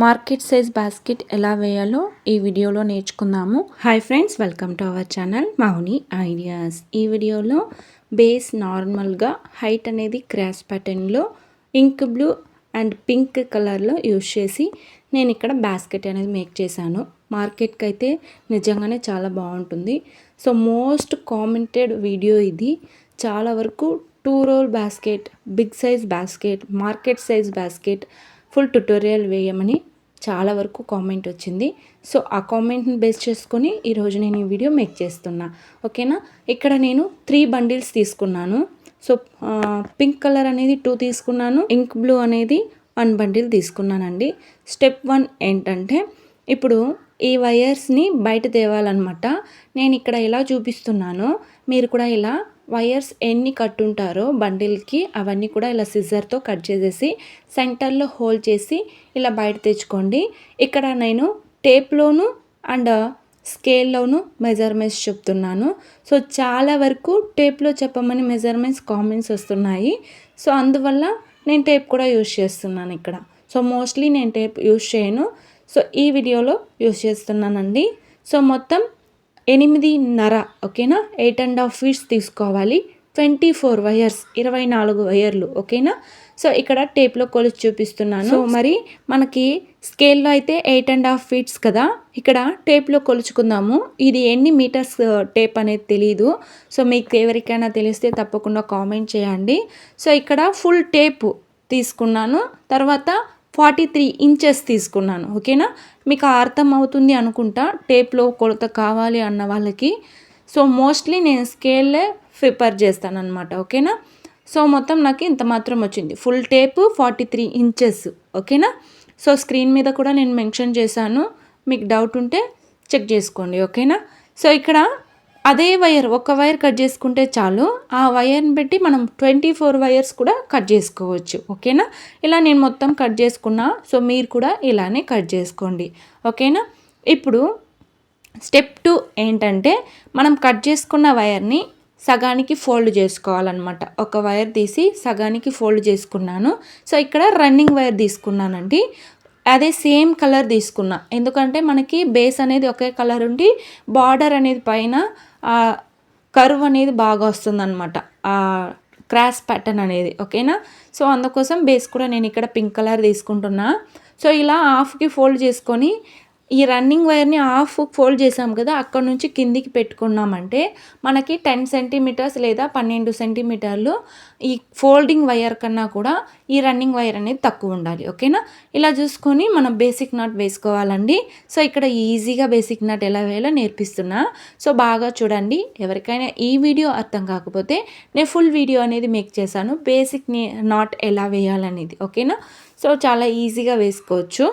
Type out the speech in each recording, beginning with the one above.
Market size basket ఎలా వేయాలో ఈ వీడియోలో నేర్చుకుందాము. Hi friends, welcome to our channel Mouni ideas. ఈ వీడియోలో బేస్ నార్మల్గా హైట్ అనేది క్రాస్ ప్యాటర్న్లో ఇంక్ బ్లూ అండ్ పింక్ కలర్లో యూజ్ చేసి నేను ఇక్కడ బాస్కెట్ అనేది మేక్ చేశాను. మార్కెట్కి అయితే నిజంగానే చాలా బాగుంటుంది. సో మోస్ట్ కామెంటెడ్ వీడియో ఇది. చాలా వరకు 2 roll basket, big size basket, market size basket full tutorial వేయమని చాలా వరకు కామెంట్ వచ్చింది. సో ఆ కామెంట్ని బేస్ చేసుకొని ఈరోజు నేను ఈ వీడియో మేక్ చేస్తున్నా. ఓకేనా, ఇక్కడ నేను 3 బండిల్స్ తీసుకున్నాను. సో పింక్ కలర్ అనేది 2 తీసుకున్నాను, ఇంక్ బ్లూ అనేది 1 బండిల్ తీసుకున్నానండి. స్టెప్ 1 ఏంటంటే, ఇప్పుడు ఈ వైర్స్ని బయట తేవాలన్నమాట. నేను ఇక్కడ ఎలా చూపిస్తున్నానో మీరు కూడా ఇలా వైర్స్ ఎన్ని కట్టుంటారో బండిల్కి అవన్నీ కూడా ఇలా సిజర్తో కట్ చేసేసి సెంటర్లో హోల్ చేసి ఇలా బయట తెచ్చుకోండి. ఇక్కడ నేను టేప్లోను అండ్ స్కేల్లోను మెజర్మెంట్స్ చెప్తున్నాను. సో చాలా వరకు టేప్లో చెప్పమని మెజర్మెంట్స్ కామెంట్స్ వస్తున్నాయి. సో అందువల్ల నేను టేప్ కూడా యూజ్ చేస్తున్నాను ఇక్కడ. సో మోస్ట్లీ నేను టేప్ యూజ్ చేయను. సో ఈ వీడియోలో యూజ్ చేస్తున్నానండి. సో మొత్తం 8.5, ఓకేనా, 8.5 ఫీట్స్ తీసుకోవాలి. 24 వైర్స్, 24 వైర్లు, ఓకేనా. సో ఇక్కడ టేప్లో కొలిచి చూపిస్తున్నాను. సో మరి మనకి స్కేల్లో అయితే 8.5 ఫీట్స్ కదా, ఇక్కడ టేప్లో కొలుచుకుందాము. ఇది ఎన్ని మీటర్స్ టేప్ అనేది తెలీదు. సో మీకు ఎవరికైనా తెలిస్తే తప్పకుండా కామెంట్ చేయండి. సో ఇక్కడ ఫుల్ టేప్ తీసుకున్నాను, తర్వాత 43 ఇంచెస్ తీసుకున్నాను. ఓకేనా, మీకు అర్థం అవుతుంది అనుకుంటా టేప్లో కొలత కావాలి అన్న వాళ్ళకి. సో మోస్ట్లీ నేను స్కేల్లే ప్రిపేర్ చేస్తాను అనమాట. ఓకేనా, సో మొత్తం నాకు ఇంత మాత్రం వచ్చింది. Full tape 43 inches. ఓకేనా, సో స్క్రీన్ మీద కూడా నేను మెన్షన్ చేశాను, మీకు డౌట్ ఉంటే చెక్ చేసుకోండి. ఓకేనా, సో ఇక్కడ అదే వైర్, ఒక వైర్ కట్ చేసుకుంటే చాలు. ఆ వైర్ని పెట్టి మనం 24 వైర్స్ కూడా కట్ చేసుకోవచ్చు. ఓకేనా, ఇలా నేను మొత్తం కట్ చేసుకున్నా. సో మీరు కూడా ఇలానే కట్ చేసుకోండి. ఓకేనా, ఇప్పుడు స్టెప్ 2 ఏంటంటే, మనం కట్ చేసుకున్న వైర్ని సగానికి ఫోల్డ్ చేసుకోవాలన్నమాట. ఒక వైర్ తీసి సగానికి ఫోల్డ్ చేసుకున్నాను. సో ఇక్కడ రన్నింగ్ వైర్ తీసుకున్నానండి. అదే సేమ్ కలర్ తీసుకున్నా, ఎందుకంటే మనకి బేస్ అనేది ఒకే కలర్ ఉండి బార్డర్ అనేది పైన కర్వ్ అనేది బాగా వస్తుంది అనమాట, క్రాస్ ప్యాటర్న్ అనేది. ఓకేనా, సో అందుకోసం బేస్ కూడా నేను ఇక్కడ పింక్ కలర్ తీసుకుంటున్నా. సో ఇలా హాఫ్కి ఫోల్డ్ చేసుకొని ఈ రన్నింగ్ వైర్ని హాఫ్ ఫోల్డ్ చేసాం కదా, అక్కడ నుంచి కిందికి పెట్టుకున్నామంటే మనకి 10 సెంటీమీటర్స్ లేదా 12 సెంటీమీటర్లు ఈ ఫోల్డింగ్ వైర్ కన్నా కూడా ఈ రన్నింగ్ వైర్ అనేది తక్కువ ఉండాలి. ఓకేనా, ఇలా చూసుకొని మనం బేసిక్ నాట్ వేసుకోవాలండి. సో ఇక్కడ ఈజీగా బేసిక్ నాట్ ఎలా వేయాలో నేర్పిస్తున్నా. సో బాగా చూడండి. ఎవరికైనా ఈ వీడియో అర్థం కాకపోతే నేను ఫుల్ వీడియో అనేది మేక్ చేశాను, బేసిక్ నాట్ ఎలా వేయాలనేది. ఓకేనా, సో చాలా ఈజీగా వేసుకోవచ్చు.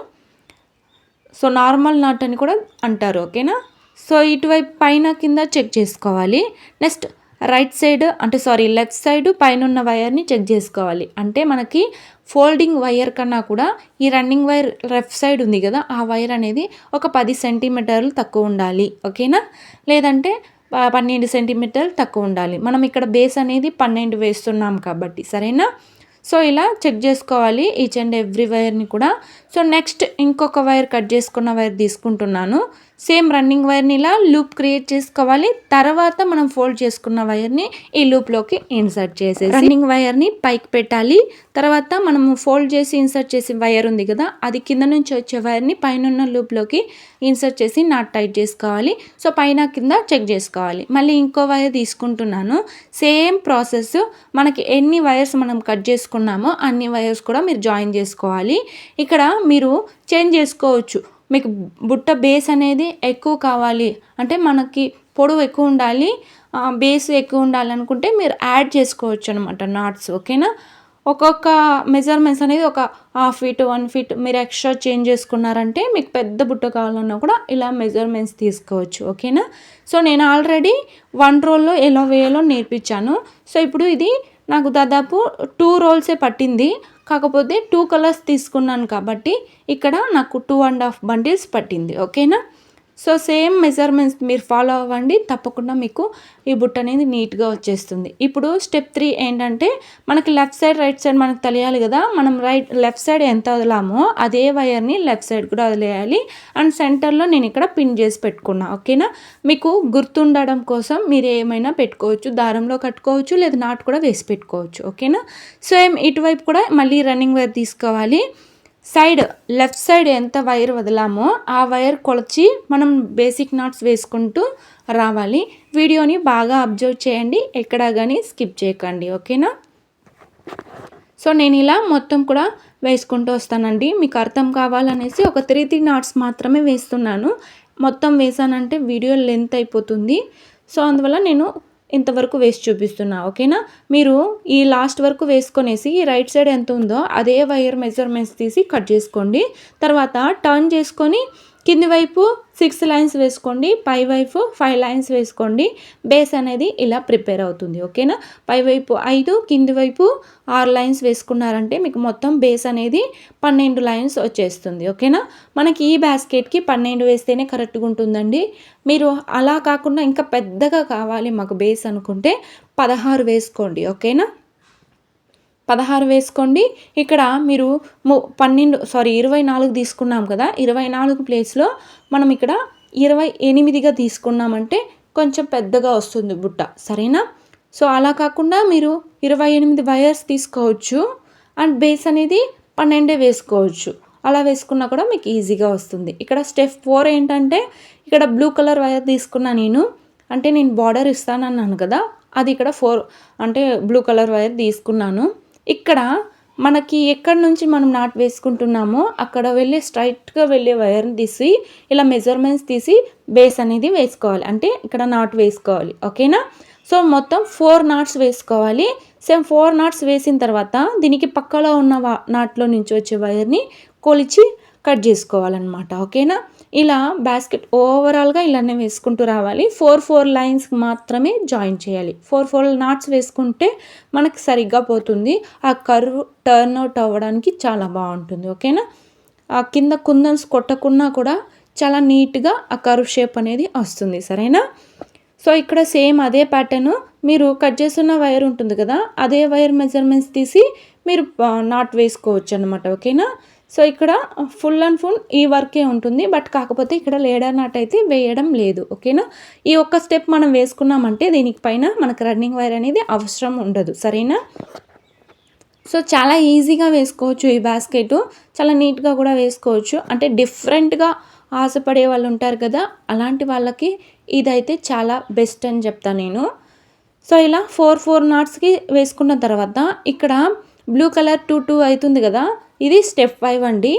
సో నార్మల్ నాట్ అని కూడా అంటారు. ఓకేనా, సో ఇటువైపు పైన కింద చెక్ చేసుకోవాలి. నెక్స్ట్ రైట్ సైడ్, అంటే లెఫ్ట్ సైడ్ పైన ఉన్న వైర్ని చెక్ చేసుకోవాలి. అంటే మనకి ఫోల్డింగ్ వైర్ కన్నా కూడా ఈ రన్నింగ్ వైర్ లెఫ్ట్ సైడ్ ఉంది కదా, ఆ వైర్ అనేది ఒక 10 సెంటీమీటర్లు తక్కువ ఉండాలి. ఓకేనా, లేదంటే 12 సెంటీమీటర్లు తక్కువ ఉండాలి. మనం ఇక్కడ బేస్ అనేది 12 వేస్తున్నాం కాబట్టి, సరేనా. సో ఇలా చెక్ చేసుకోవాలి ఈచ్ అండ్ ఎవ్రీ వైర్ని కూడా. సో నెక్స్ట్ ఇంకొక వైర్ కట్ చేసుకున్న వైర్ తీసుకుంటున్నాను. సేమ్ రన్నింగ్ వైర్ని ఇలా లూప్ క్రియేట్ చేసుకోవాలి. తర్వాత మనం ఫోల్డ్ చేసుకున్న వైర్ని ఈ లూప్లోకి ఇన్సర్ట్ చేసేసి రన్నింగ్ వైర్ని పైకి పెట్టాలి. తర్వాత మనము ఫోల్డ్ చేసి ఇన్సర్ట్ చేసి వైర్ ఉంది కదా, అది కింద నుంచి వచ్చే వైర్ని పైన లూప్లోకి ఇన్సర్ట్ చేసి నాట్ టైట్ చేసుకోవాలి. సో పైన కింద చెక్ చేసుకోవాలి. మళ్ళీ ఇంకో వైర్ తీసుకుంటున్నాను. సేమ్ ప్రాసెస్, మనకి ఎన్ని వైర్స్ మనం కట్ చేసుకున్నామో అన్ని వైర్స్ కూడా మీరు జాయిన్ చేసుకోవాలి. ఇక్కడ మీరు చేంజ్ చేసుకోవచ్చు. మీకు బుట్ట బేస్ అనేది ఎక్కువ కావాలి అంటే, మనకి పొడవు ఎక్కువ ఉండాలి, బేస్ ఎక్కువ ఉండాలి అనుకుంటే మీరు యాడ్ చేసుకోవచ్చు అనమాట నాట్స్. ఓకేనా, ఒక్కొక్క మెజర్మెంట్స్ అనేది ఒక 1/2 ఫీట్ 1 ఫీట్ మీరు ఎక్స్ట్రా చేంజ్ చేసుకున్నారంటే మీకు పెద్ద బుట్ట కావాలన్నా కూడా ఇలా మెజర్మెంట్స్ తీసుకోవచ్చు. ఓకేనా, సో నేను ఆల్రెడీ 1 రోల్లో ఎలా వేయాలో నేర్పించాను. సో ఇప్పుడు ఇది నాకు దాదాపు 2 రోల్సే పట్టింది. కాకపోతే 2 కలర్స్ తీసుకున్నాను కాబట్టి ఇక్కడ నాకు 2.5 బండిల్స్ పట్టింది. ఓకేనా, సో సేమ్ మెజర్మెంట్స్ మీరు ఫాలో అవ్వండి, తప్పకుండా మీకు ఈ బుట్ట అనేది నీట్గా వచ్చేస్తుంది. ఇప్పుడు స్టెప్ 3 ఏంటంటే మనకి లెఫ్ట్ సైడ్ రైట్ సైడ్ మనకు తెలియాలి కదా, మనం లెఫ్ట్ సైడ్ ఎంత వదిలామో అదే వైర్ని లెఫ్ట్ సైడ్ కూడా వదిలేయాలి. అండ్ సెంటర్లో నేను ఇక్కడ పిన్ చేసి పెట్టుకున్నా. ఓకేనా, మీకు గుర్తుండడం కోసం మీరు ఏమైనా పెట్టుకోవచ్చు, దారంలో కట్టుకోవచ్చు లేదా నాట్ కూడా వేసి పెట్టుకోవచ్చు. ఓకేనా, సేమ్ ఇటువైపు కూడా మళ్ళీ రన్నింగ్ వైర్ తీసుకోవాలి. సైడ్ లెఫ్ట్ సైడ్ ఎంత వైర్ వదిలామో ఆ వైర్ కొలిచి మనం బేసిక్ నాట్స్ వేసుకుంటూ రావాలి. వీడియోని బాగా అబ్జర్వ్ చేయండి, ఎక్కడా కానీ స్కిప్ చేయకండి. ఓకేనా, సో నేను ఇలా మొత్తం కూడా వేసుకుంటూ వస్తానండి. మీకు అర్థం కావాలనేసి ఒక 3 నాట్స్ మాత్రమే వేస్తున్నాను. మొత్తం వేసానంటే వీడియో లెంత్ అయిపోతుంది. సో అందువల్ల నేను ఇంతవరకు వేసి చూపిస్తున్నా. ఓకేనా, మీరు ఈ లాస్ట్ వరకు వేసుకొనేసి రైట్ సైడ్ ఎంత ఉందో అదే వైర్ మెజర్మెంట్స్ తీసి కట్ చేసుకోండి. తర్వాత టర్న్ చేసుకొని కింది వైపు 6 లైన్స్ వేసుకోండి, పై వైపు 5 లైన్స్ వేసుకోండి. బేస్ అనేది ఇలా ప్రిపేర్ అవుతుంది. ఓకేనా, పై వైపు 5, కింది వైపు 6 లైన్స్ వేసుకున్నారంటే మీకు మొత్తం బేస్ అనేది 12 లైన్స్ వచ్చేస్తుంది. ఓకేనా, మనకి ఈ బాస్కెట్కి 12 వేస్తేనే కరెక్ట్గా ఉంటుందండి. మీరు అలా కాకుండా ఇంకా పెద్దగా కావాలి మాకు బేస్ అనుకుంటే 16 వేసుకోండి. ఓకేనా, 16 వేసుకోండి. ఇక్కడ మీరు 24 తీసుకున్నాం కదా, 24 ప్లేస్లో మనం ఇక్కడ 28గా తీసుకున్నామంటే కొంచెం పెద్దగా వస్తుంది బుట్ట. సరేనా, సో అలా కాకుండా మీరు 28 వైర్స్ తీసుకోవచ్చు అండ్ బేస్ అనేది 12 వేసుకోవచ్చు. అలా వేసుకున్నా కూడా మీకు ఈజీగా వస్తుంది. ఇక్కడ స్టెప్ 4 ఏంటంటే ఇక్కడ బ్లూ కలర్ వైర్ తీసుకున్నా నేను, అంటే నేను బార్డర్ ఇస్తానన్నాను కదా, అది ఇక్కడ 4 అంటే బ్లూ కలర్ వైర్ తీసుకున్నాను. ఇక్కడ మనకి ఎక్కడి నుంచి మనం నాట్ వేసుకుంటున్నామో అక్కడ వెళ్ళి స్ట్రైట్గా వెళ్ళే వైర్ని తీసి ఇలా మెజర్మెంట్స్ తీసి బేస్ అనేది వేసుకోవాలి, అంటే ఇక్కడ నాట్ వేసుకోవాలి. ఓకేనా, సో మొత్తం 4 నాట్స్ వేసుకోవాలి. సేమ్ 4 నాట్స్ వేసిన తర్వాత దీనికి పక్కలో ఉన్న నాట్లో నుంచి వచ్చే వైర్ని కొలిచి కట్ చేసుకోవాలన్నమాట. ఓకేనా, ఇలా బాస్కెట్ ఓవరాల్గా ఇలానే వేసుకుంటూ రావాలి. 4 లైన్స్ మాత్రమే జాయిన్ చేయాలి. 4 నాట్స్ వేసుకుంటే మనకి సరిగ్గా పోతుంది. ఆ కర్వ్ టర్న్ అవుట్ అవ్వడానికి చాలా బాగుంటుంది. ఓకేనా, ఆ కింద కుందన్స్ కొట్టకున్నా కూడా చాలా నీట్గా ఆ కర్వ్ షేప్ అనేది వస్తుంది. సరేనా, సో ఇక్కడ సేమ్ అదే ప్యాటర్న్ మీరు కట్ చేస్తున్న వైర్ ఉంటుంది కదా, అదే వైర్ మెజర్మెంట్స్ తీసి మీరు నాట్ వేసుకోవచ్చు అనమాట. ఓకేనా, సో ఇక్కడ ఫుల్ అండ్ ఫుల్ ఈ వర్కే ఉంటుంది, బట్ కాకపోతే ఇక్కడ లేడర్ నాట్ అయితే వేయడం లేదు. ఓకేనా, ఈ ఒక్క స్టెప్ మనం వేసుకున్నామంటే దీనికి పైన మనకు రన్నింగ్ వైర్ అనేది అవసరం ఉండదు. సరేనా, సో చాలా ఈజీగా వేసుకోవచ్చు ఈ బాస్కెట్, చాలా నీట్గా కూడా వేసుకోవచ్చు. అంటే డిఫరెంట్గా ఆశపడే వాళ్ళు ఉంటారు కదా, అలాంటి వాళ్ళకి ఇదైతే చాలా బెస్ట్ అని చెప్తాను నేను. సో ఇలా 4 నాట్స్కి వేసుకున్న తర్వాత ఇక్కడ బ్లూ కలర్ 2 అవుతుంది కదా, ఇది స్టెప్ 5 అండి.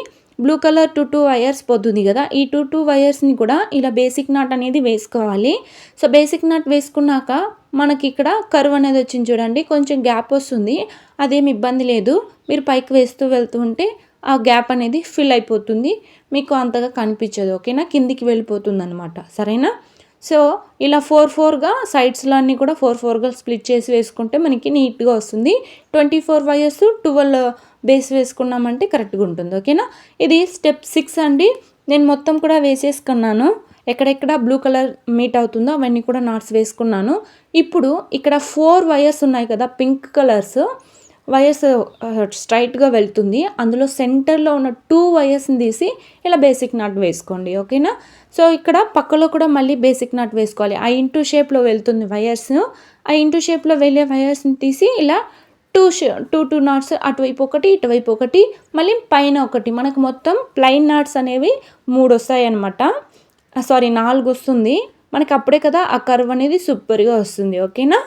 బ్లూ కలర్ 2 వైర్స్ పోతుంది కదా, ఈ 2 వైర్స్ని కూడా ఇలా బేసిక్ నాట్ అనేది వేసుకోవాలి. సో బేసిక్ నాట్ వేసుకున్నాక మనకి ఇక్కడ కర్వ్ అనేది వచ్చింది చూడండి, కొంచెం గ్యాప్ వస్తుంది, అదేమి ఇబ్బంది లేదు. మీరు పైకి వేస్తూ వెళ్తూ ఉంటే ఆ గ్యాప్ అనేది ఫిల్ అయిపోతుంది, మీకు అంతగా కనిపించదు. ఓకేనా, కిందికి వెళ్ళిపోతుంది అనమాట. సరేనా, సో ఇలా 4గా సైడ్స్లో అన్నీ కూడా 4గా స్ప్లిట్ చేసి వేసుకుంటే మనకి నీట్గా వస్తుంది. 24 వైర్స్ 12 బేస్ వేసుకున్నామంటే కరెక్ట్గా ఉంటుంది. ఓకేనా, ఇది స్టెప్ 6 అండి. నేను మొత్తం కూడా వేసేసుకున్నాను, ఎక్కడెక్కడ బ్లూ కలర్ మీట్ అవుతుందో అవన్నీ కూడా నాట్స్ వేసుకున్నాను. ఇప్పుడు ఇక్కడ 4 వైర్స్ ఉన్నాయి కదా, పింక్ కలర్స్ వైర్స్ స్ట్రైట్గా వెళ్తుంది, అందులో సెంటర్లో ఉన్న 2 వైర్స్ని తీసి ఇలా బేసిక్ నాట్ వేసుకోండి. ఓకేనా, సో ఇక్కడ పక్కలో కూడా మళ్ళీ బేసిక్ నాట్ వేసుకోవాలి. ఆ ఇంటూ షేప్లో వెళ్తుంది వైర్స్, ఆ ఇంటూ షేప్లో వెళ్ళే వైర్స్ని తీసి ఇలా 2 నాట్స్ అటువైపు ఒకటి ఇటువైపు ఒకటి మళ్ళీ పైన ఒకటి, మనకు మొత్తం ప్లైన్ నాట్స్ అనేవి 3 వస్తాయి అనమాట. 4 వస్తుంది మనకి, అప్పుడే కదా ఆ కర్వ్ అనేది సూపర్గా వస్తుంది. ఓకేనా,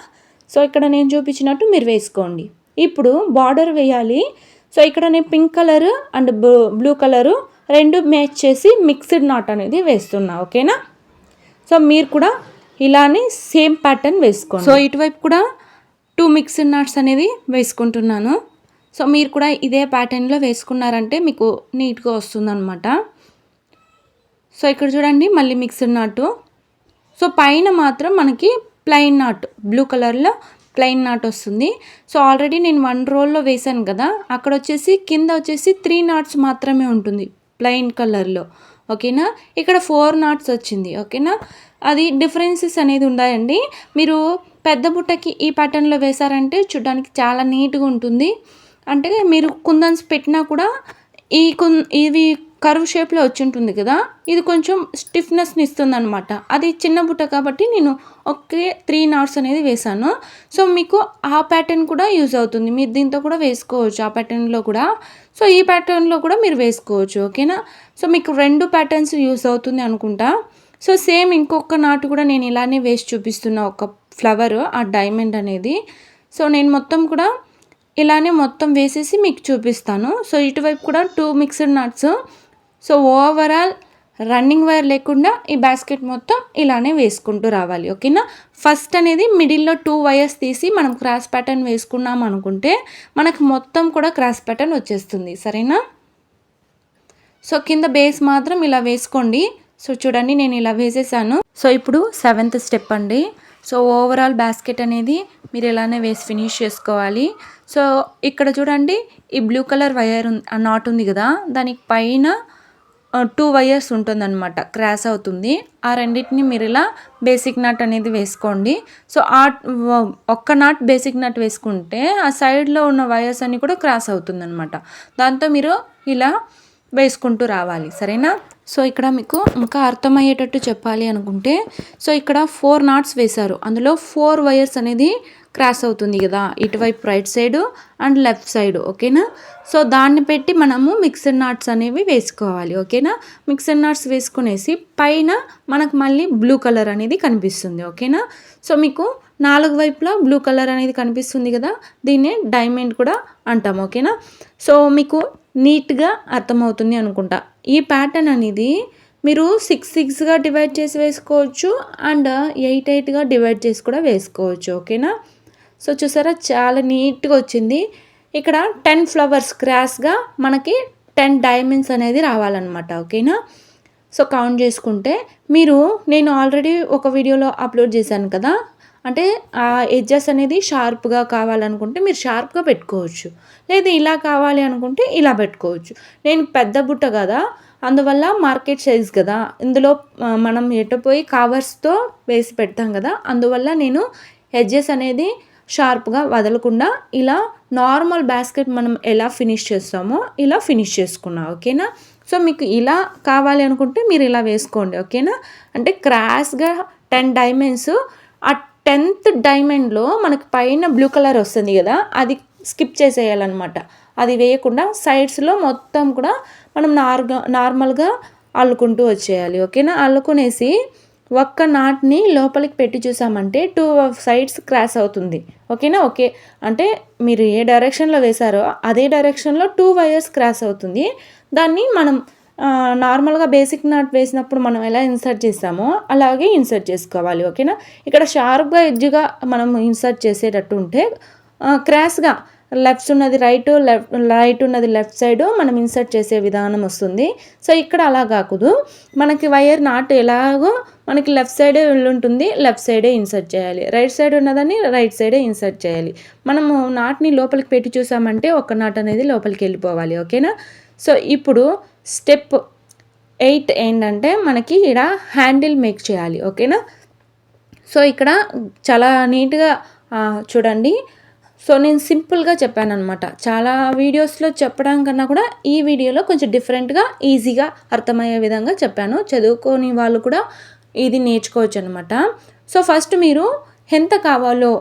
సో ఇక్కడ నేను చూపించినట్టు మీరు వేసుకోండి. ఇప్పుడు బార్డర్ వేయాలి. సో ఇక్కడ నేను pink colour and blue colour 2 match చేసి మిక్స్డ్ నాట్ అనేది వేస్తున్నా. ఓకేనా, సో మీరు కూడా ఇలానే సేమ్ ప్యాటర్న్ వేసుకోండి. సో ఇటువైపు కూడా 2 మిక్స్డ్ నాట్స్ అనేది వేసుకుంటున్నాను. సో మీరు కూడా ఇదే ప్యాటర్న్లో వేసుకున్నారంటే మీకు నీట్గా వస్తుందన్నమాట. సో ఇక్కడ చూడండి మళ్ళీ మిక్స్డ్ నాటు. సో పైన మాత్రం మనకి ప్లెయిన్ నాట్ బ్లూ కలర్లో ప్లెయిన్ నాట్ వస్తుంది. సో ఆల్రెడీ నేను 1 రోల్లో వేసాను కదా, అక్కడ వచ్చేసి కింద వచ్చేసి 3 నాట్స్ మాత్రమే ఉంటుంది. ప్లెయిన్ కలర్లో, ఓకేనా. ఇక్కడ 4 నాట్స్ వచ్చింది, ఓకేనా. అది డిఫరెన్సెస్ అనేది ఉన్నాయండి. మీరు పెద్ద బుట్టకి ఈ ప్యాటర్న్లో వేశారంటే చూడడానికి చాలా నీట్గా ఉంటుంది. అంటే మీరు కుందన్స్ పెట్టినా కూడా ఇవి కర్వ్ షేప్లో వచ్చి ఉంటుంది కదా, ఇది కొంచెం స్టిఫ్నెస్ని ఇస్తుంది అనమాట. అది చిన్న బుట్ట కాబట్టి నేను ఒకే 3 నాట్స్ అనేది వేశాను. సో మీకు ఆ ప్యాటర్న్ కూడా యూజ్ అవుతుంది, మీరు దీంతో కూడా వేసుకోవచ్చు ఆ ప్యాటర్న్లో కూడా. సో ఈ ప్యాటర్న్లో కూడా మీరు వేసుకోవచ్చు, ఓకేనా. సో మీకు 2 ప్యాటర్న్స్ యూజ్ అవుతుంది అనుకుంటా. సో సేమ్ ఇంకొక నాటు కూడా నేను ఇలానే వేసి చూపిస్తున్నా, ఒక ఫ్లవర్ ఆ డైమండ్ అనేది. సో నేను మొత్తం కూడా ఇలానే మొత్తం వేసేసి మీకు చూపిస్తాను. సో ఇటువైపు కూడా 2 mixed nuts. So overall running wire లేకుండా ఈ బాస్కెట్ మొత్తం ఇలానే వేసుకుంటూ రావాలి, ఓకేనా. ఫస్ట్ అనేది మిడిల్లో 2 వైర్స్ తీసి మనం క్రాస్ ప్యాటర్న్ వేసుకున్నాం అనుకుంటే మనకు మొత్తం కూడా క్రాస్ ప్యాటర్న్ వచ్చేస్తుంది, సరేనా. సో కింద బేస్ మాత్రం ఇలా వేసుకోండి. సో చూడండి నేను ఇలా వేసేసాను. సో ఇప్పుడు 7th స్టెప్ అండి. సో ఓవరాల్ బాస్కెట్ అనేది మీరు ఇలానే వేసి ఫినిష్ చేసుకోవాలి. సో ఇక్కడ చూడండి ఈ బ్లూ కలర్ వైర్ నాట్ ఉంది కదా, దానికి పైన 2 వైర్స్ ఉంటుందన్నమాట, క్రాస్ అవుతుంది. ఆ రెండింటిని మీరు ఇలా బేసిక్ నట్ అనేది వేసుకోండి. సో ఒక్క నాట్ బేసిక్ నట్ వేసుకుంటే ఆ సైడ్లో ఉన్న వైర్స్ అన్నీ కూడా క్రాస్ అవుతుందన్నమాట. దాంతో మీరు ఇలా వేసుకుంటూ రావాలి, సరేనా. సో ఇక్కడ మీకు ఇంకా అర్థమయ్యేటట్టు చెప్పాలి అనుకుంటే, సో ఇక్కడ 4 నాట్స్ వేశారు, అందులో 4 వైర్స్ అనేది క్రాస్ అవుతుంది కదా, ఇటువైపు right side and left side, ఓకేనా. సో దాన్ని పెట్టి మనము మిక్స్డ్ నాట్స్ అనేవి వేసుకోవాలి, ఓకేనా. మిక్స్డ్ నాట్స్ వేసుకునేసి పైన మనకు మళ్ళీ బ్లూ కలర్ అనేది కనిపిస్తుంది, ఓకేనా. సో మీకు 4 వైపులా బ్లూ కలర్ అనేది కనిపిస్తుంది కదా, దీన్నే డైమండ్ కూడా అంటాం, ఓకేనా. సో మీకు నీట్గా అర్థమవుతుంది అనుకుంటా. ఈ ప్యాటర్న్ అనేది మీరు 6గా డివైడ్ చేసి వేసుకోవచ్చు అండ్ 8గా డివైడ్ చేసి కూడా వేసుకోవచ్చు, ఓకేనా. సో చూసారా చాలా నీట్గా వచ్చింది. ఇక్కడ 10 ఫ్లవర్స్ క్రాస్గా మనకి 10 డైమండ్స్ అనేది రావాలన్నమాట, ఓకేనా. సో కౌంట్ చేసుకుంటే నేను ఆల్రెడీ ఒక వీడియోలో అప్లోడ్ చేశాను కదా, అంటే ఆ ఎడ్జెస్ అనేది షార్ప్గా కావాలనుకుంటే మీరు షార్ప్గా పెట్టుకోవచ్చు, లేదా ఇలా కావాలి అనుకుంటే ఇలా పెట్టుకోవచ్చు. నేను పెద్ద బుట్ట కదా, అందువల్ల మార్కెట్ సైజ్ కదా, ఇందులో మనం ఎట్టపోయి కవర్స్తో వేసి పెడతాం కదా, అందువల్ల నేను ఎడ్జెస్ అనేది షార్ప్గా వదలకుండా ఇలా నార్మల్ బాస్కెట్ మనం ఎలా ఫినిష్ చేస్తామో ఇలా ఫినిష్ చేసుకున్నా, ఓకేనా. సో మీకు ఇలా కావాలి అనుకుంటే మీరు ఇలా వేసుకోండి, ఓకేనా. అంటే క్రాస్గా 10 డైమండ్స్, ఆ 10th డైమండ్లో మనకి పైన బ్లూ కలర్ వస్తుంది కదా, అది స్కిప్ చేసేయాలన్నమాట. అది వేయకుండా సైడ్స్లో మొత్తం కూడా మనం నార్మల్గా అల్లుకుంటూ వచ్చేయాలి, ఓకేనా. అల్లుకునేసి ఒక్క నాట్ని లోపలికి పెట్టి చూసామంటే 2 సైడ్స్ క్రాస్ అవుతుంది, ఓకేనా. ఓకే అంటే మీరు ఏ డైరెక్షన్లో వేశారో అదే డైరెక్షన్లో 2 వైర్స్ క్రాస్ అవుతుంది. దాన్ని మనం నార్మల్గా బేసిక్ నాట్ వేసినప్పుడు మనం ఎలా ఇన్సర్ట్ చేస్తామో అలాగే ఇన్సర్ట్ చేసుకోవాలి, ఓకేనా. ఇక్కడ షార్ప్గా ఎడ్జ్గా మనం ఇన్సర్ట్ చేసేటట్టు ఉంటే క్రాస్గా లెఫ్ట్ ఉన్నది రైట్ ఉన్నది లెఫ్ట్ సైడ్ మనం ఇన్సర్ట్ చేసే విధానం వస్తుంది. సో ఇక్కడ అలా కాకూడదు, మనకి వైర్ నాట్ ఎలాగో మనకి లెఫ్ట్ సైడే ఉంటుంది, లెఫ్ట్ సైడే ఇన్సర్ట్ చేయాలి. రైట్ సైడ్ ఉన్నదని రైట్ సైడే ఇన్సర్ట్ చేయాలి. మనము నాట్ని లోపలికి పెట్టి చూసామంటే ఒక నాట్ అనేది లోపలికి వెళ్ళిపోవాలి, ఓకేనా. సో ఇప్పుడు స్టెప్ 8 ఏంటంటే మనకి ఇక్కడ హ్యాండిల్ మేక్ చేయాలి, ఓకేనా. సో ఇక్కడ చాలా నీట్గా చూడండి. సో నేను సింపుల్గా చెప్పాను అనమాట, చాలా వీడియోస్లో చెప్పడం కన్నా కూడా ఈ వీడియోలో కొంచెం డిఫరెంట్గా ఈజీగా అర్థమయ్యే విధంగా చెప్పాను. చదువుకోని వాళ్ళు కూడా ఇది నేర్చుకోవచ్చు అనమాట. సో ఫస్ట్ మీరు ఎంత కావాలో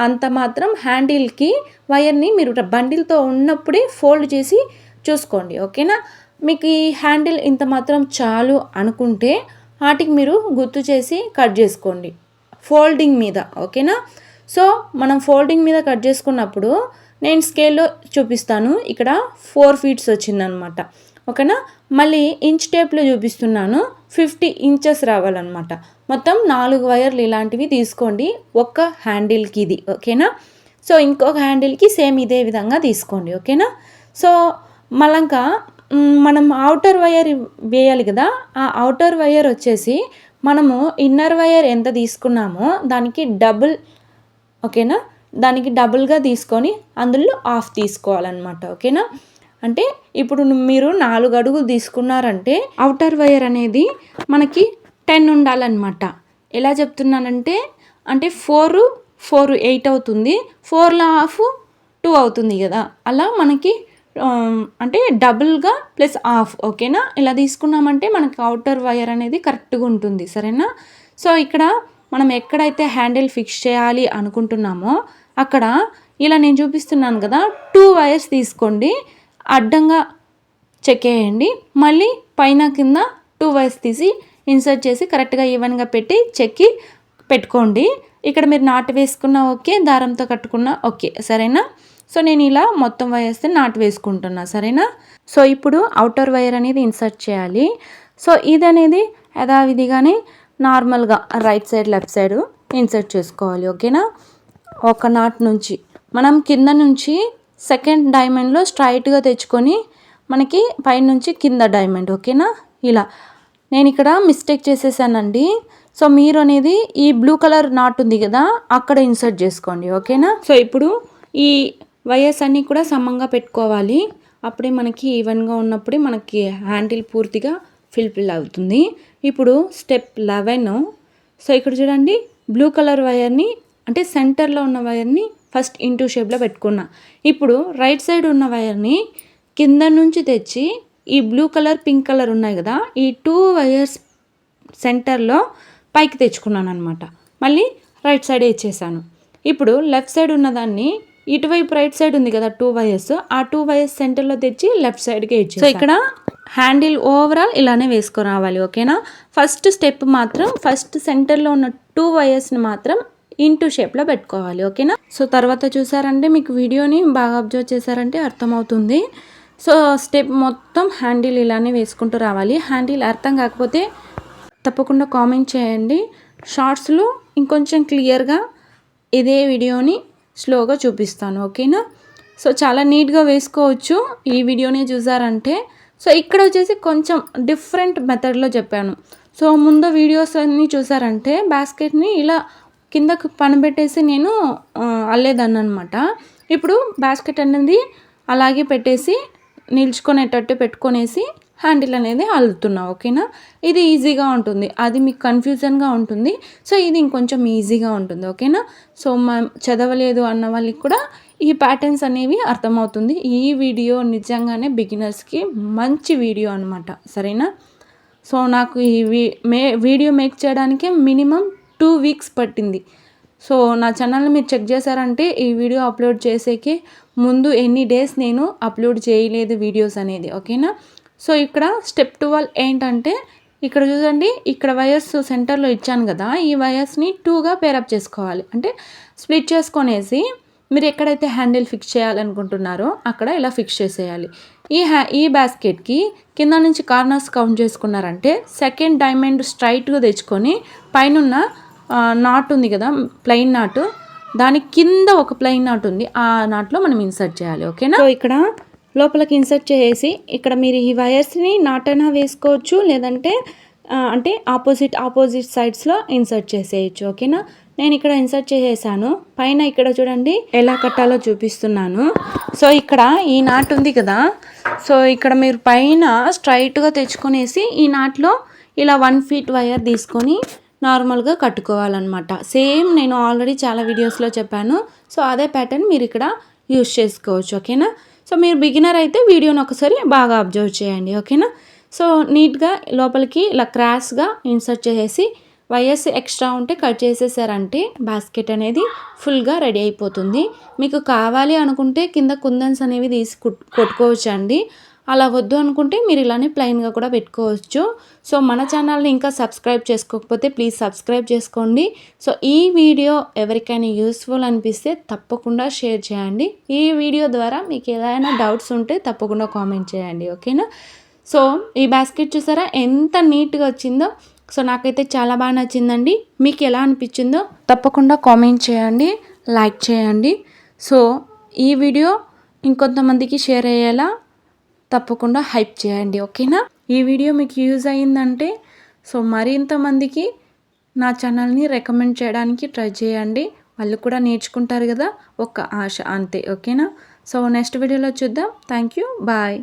అంత మాత్రం హ్యాండిల్కి వైర్ని మీరు బండిల్తో ఉన్నప్పుడే ఫోల్డ్ చేసి చూసుకోండి, ఓకేనా. మీకు ఈ హ్యాండిల్ ఇంత మాత్రం చాలు అనుకుంటే వాటికి మీరు గుర్తు చేసి కట్ చేసుకోండి ఫోల్డింగ్ మీద, ఓకేనా. సో మనం ఫోల్డింగ్ మీద కట్ చేసుకున్నప్పుడు నేను స్కేల్లో చూపిస్తాను, ఇక్కడ 4 feet వచ్చిందనమాట, ఓకేనా. మళ్ళీ ఇంచ్ టేప్లో చూపిస్తున్నాను, 50 inches రావాలన్నమాట. మొత్తం 4 వైర్లు ఇలాంటివి తీసుకోండి ఒక్క హ్యాండిల్కి ఇది, ఓకేనా. సో ఇంకొక హ్యాండిల్కి సేమ్ ఇదే విధంగా తీసుకోండి, ఓకేనా. సో మళ్ళంకా మనం అవుటర్ వైర్ వేయాలి కదా, ఆ అవుటర్ వైర్ వచ్చేసి మనము ఇన్నర్ వైర్ ఎంత తీసుకున్నామో దానికి డబుల్, ఓకేనా. దానికి డబుల్గా తీసుకొని అందులో హాఫ్ తీసుకోవాలన్నమాట, ఓకేనా. అంటే ఇప్పుడు మీరు 4 అడుగులు తీసుకున్నారంటే అవుటర్ వైర్ అనేది మనకి 10 ఉండాలన్నమాట. ఎలా చెప్తున్నానంటే అంటే 4, 4 8 అవుతుంది. 4లో హాఫ్ 2 అవుతుంది కదా, అలా మనకి అంటే డబుల్గా ప్లస్ హాఫ్. ఓకేనా, ఇలా తీసుకున్నామంటే మనకి అవుటర్ వైర్ అనేది కరెక్ట్గా ఉంటుంది. సరేనా. సో ఇక్కడ మనం ఎక్కడైతే హ్యాండిల్ ఫిక్స్ చేయాలి అనుకుంటున్నామో అక్కడ ఇలా నేను చూపిస్తున్నాను కదా, 2 వైర్స్ తీసుకోండి, అడ్డంగా చెక్కేయండి, మళ్ళీ పైన కింద 2 వైర్స్ తీసి ఇన్సర్ట్ చేసి కరెక్ట్గా ఈవెన్గా పెట్టి చెక్కి పెట్టుకోండి. ఇక్కడ మీరు నాటు వేసుకున్నా ఓకే, దారంతో కట్టుకున్నా ఓకే. సరేనా. సో నేను ఇలా మొత్తం వైర్స్ నాటు వేసుకుంటున్నా. సరేనా. సో ఇప్పుడు అవుటర్ వైర్ అనేది ఇన్సర్ట్ చేయాలి. సో ఇది అనేది యథావిధిగానే నార్మల్గా right side left side insert చేసుకోవాలి. ఓకేనా. ఒక నాట్ నుంచి మనం కింద నుంచి సెకండ్ డైమండ్లో స్ట్రైట్గా తెచ్చుకొని మనకి పైనుంచి కింద డైమండ్. ఓకేనా. ఇలా నేను ఇక్కడ మిస్టేక్ చేసేసానండి. సో మీరు అనేది ఈ బ్లూ కలర్ నాట్ ఉంది కదా అక్కడ ఇన్సర్ట్ చేసుకోండి. ఓకేనా. సో ఇప్పుడు ఈ వైర్స్ అన్నీ కూడా సమంగా పెట్టుకోవాలి. అప్పుడే మనకి ఈవెన్గా ఉన్నప్పుడే మనకి హ్యాండిల్ పూర్తిగా ఫిల్ అవుతుంది. ఇప్పుడు స్టెప్ 11. సో ఇక్కడ చూడండి, బ్లూ కలర్ వైర్ని అంటే సెంటర్లో ఉన్న వైర్ని ఫస్ట్ ఇంటూ షేప్లో పెట్టుకున్నా. ఇప్పుడు రైట్ సైడ్ ఉన్న వైర్ని కింద నుంచి తెచ్చి ఈ బ్లూ కలర్ పింక్ కలర్ ఉన్నాయి కదా ఈ 2 వైర్స్ సెంటర్లో పైకి తెచ్చుకున్నాను అనమాట. మళ్ళీ రైట్ సైడ్ ఇచ్చేసాను. ఇప్పుడు లెఫ్ట్ సైడ్ ఉన్నదాన్ని ఇటువైపు రైట్ సైడ్ ఉంది కదా 2 వైర్స్, ఆ 2 వైర్స్ సెంటర్లో తెచ్చి లెఫ్ట్ సైడ్కి ఇచ్చేసాను. సో ఇక్కడ హ్యాండిల్ ఓవరాల్ ఇలానే వేసుకురావాలి. ఓకేనా. ఫస్ట్ స్టెప్ మాత్రం ఫస్ట్ సెంటర్లో ఉన్న 2 వైర్స్ని మాత్రం ఇంటూ షేప్లో పెట్టుకోవాలి. ఓకేనా. సో తర్వాత చూసారంటే మీకు వీడియోని బాగా అబ్జర్వ్ చేశారంటే అర్థమవుతుంది. సో స్టెప్ మొత్తం హ్యాండిల్ ఇలానే వేసుకుంటూ రావాలి. హ్యాండిల్ అర్థం కాకపోతే తప్పకుండా కామెంట్ చేయండి. షార్ట్స్లో ఇంకొంచెం క్లియర్గా ఇదే వీడియోని స్లోగా చూపిస్తాను. ఓకేనా. సో చాలా నీట్గా వేసుకోవచ్చు ఈ వీడియోని చూసారంటే. సో ఇక్కడ వచ్చేసి కొంచెం డిఫరెంట్ మెథడ్లో చెప్పాను. సో ముందు వీడియోస్ అన్నీ చూసారంటే బాస్కెట్ని ఇలా కిందకు పనిపెట్టేసి నేను అల్లేదాన్ని అనమాట. ఇప్పుడు బాస్కెట్ అనేది అలాగే పెట్టేసి నిల్చుకునేటట్టు పెట్టుకొనేసి హ్యాండిల్ అనేది అల్లుతున్నా. ఓకేనా. ఇది ఈజీగా ఉంటుంది, అది మీకు కన్ఫ్యూజన్గా ఉంటుంది. సో ఇది ఇంకొంచెం ఈజీగా ఉంటుంది. ఓకేనా. సో చదవలేదు అన్న వాళ్ళకి కూడా ఈ ప్యాటర్న్స్ అనేవి అర్థమవుతుంది. ఈ వీడియో నిజంగానే బిగినర్స్కి మంచి వీడియో అనమాట. సరేనా. సో నాకు ఈ వీడియో మేక్ చేయడానికి మినిమం 2 వీక్స్ పట్టింది. సో నా ఛానల్ని మీరు చెక్ చేశారంటే ఈ వీడియో అప్లోడ్ చేసేకి ముందు ఎన్ని డేస్ నేను అప్లోడ్ చేయలేదు వీడియోస్ అనేది. ఓకేనా. సో ఇక్కడ స్టెప్ 12 ఏంటంటే ఇక్కడ చూడండి, ఇక్కడ వైర్స్ సెంటర్లో ఇచ్చాను కదా, ఈ వైర్స్ని 2గా పేరప్ చేసుకోవాలి. అంటే స్ప్లిట్ చేసుకొనేసి మీరు ఎక్కడైతే హ్యాండిల్ ఫిక్స్ చేయాలనుకుంటున్నారో అక్కడ ఇలా ఫిక్స్ చేసేయాలి. ఈ బాస్కెట్కి కింద నుంచి కార్నర్స్ కౌంట్ చేసుకున్నారంటే సెకండ్ డైమండ్ స్ట్రైట్గా తెచ్చుకొని పైన నాట్ ఉంది కదా ప్లెయిన్ నాట్, దాని కింద ఒక ప్లెయిన్ నాట్ ఉంది, ఆ నాట్లో మనం ఇన్సర్ట్ చేయాలి. ఓకేనా. సో ఇక్కడ లోపలికి ఇన్సర్ట్ చేసి ఇక్కడ మీరు ఈ వైర్స్ని నాటైనా వేసుకోవచ్చు, లేదంటే అంటే ఆపోజిట్ సైడ్స్లో ఇన్సర్ట్ చేసేయచ్చు. ఓకేనా. నేను ఇక్కడ ఇన్సర్ట్ చేసేసాను. పైన ఇక్కడ చూడండి ఎలా కట్టాలో చూపిస్తున్నాను. సో ఇక్కడ ఈ నాట్ ఉంది కదా, సో ఇక్కడ మీరు పైన స్ట్రైట్గా తెచ్చుకొనేసి ఈ నాట్లో ఇలా 1 ఫీట్ వైర్ తీసుకొని నార్మల్గా కట్టుకోవాలన్నమాట. సేమ్ నేను ఆల్రెడీ చాలా వీడియోస్లో చెప్పాను. సో అదే ప్యాటర్న్ మీరు ఇక్కడ యూస్ చేసుకోవచ్చు. ఓకేనా. సో మీరు బిగినర్ అయితే వీడియోని ఒకసారి బాగా అబ్జర్వ్ చేయండి. ఓకేనా. సో నీట్గా లోపలికి ఇలా క్రాస్గా ఇన్సర్ట్ చేసేసి వైర్స్ ఎక్స్ట్రా ఉంటే కట్ చేసేసారంటే బాస్కెట్ అనేది ఫుల్గా రెడీ అయిపోతుంది. మీకు కావాలి అనుకుంటే కింద కుందన్స్ అనేవి తీసి కొట్టుకోవచ్చు అండి. అలా వద్దు అనుకుంటే మీరు ఇలానే ప్లెయిన్గా కూడా పెట్టుకోవచ్చు. సో మన ఛానల్ని ఇంకా సబ్స్క్రైబ్ చేసుకోకపోతే ప్లీజ్ సబ్స్క్రైబ్ చేసుకోండి. సో ఈ వీడియో ఎవరికైనా యూస్ఫుల్ అనిపిస్తే తప్పకుండా షేర్ చేయండి. ఈ వీడియో ద్వారా మీకు ఏదైనా డౌట్స్ ఉంటే తప్పకుండా కామెంట్ చేయండి. ఓకేనా. సో ఈ బాస్కెట్ చూసారా ఎంత నీట్గా వచ్చిందో. సో నాకైతే చాలా బాగా నచ్చిందండి. మీకు ఎలా అనిపించిందో తప్పకుండా కామెంట్ చేయండి, లైక్ చేయండి. సో ఈ వీడియో ఇంకొంతమందికి షేర్ అయ్యేలా తప్పకుండా హైప్ చేయండి. ఓకేనా. ఈ వీడియో మీకు యూజ్ అయ్యిందంటే సో మరింతమందికి నా ఛానల్ని రికమెండ్ చేయడానికి ట్రై చేయండి. వాళ్ళు కూడా నేర్చుకుంటారు కదా, ఒక ఆశ అంతే. ఓకేనా. సో నెక్స్ట్ వీడియోలో చూద్దాం. Thank you. బాయ్.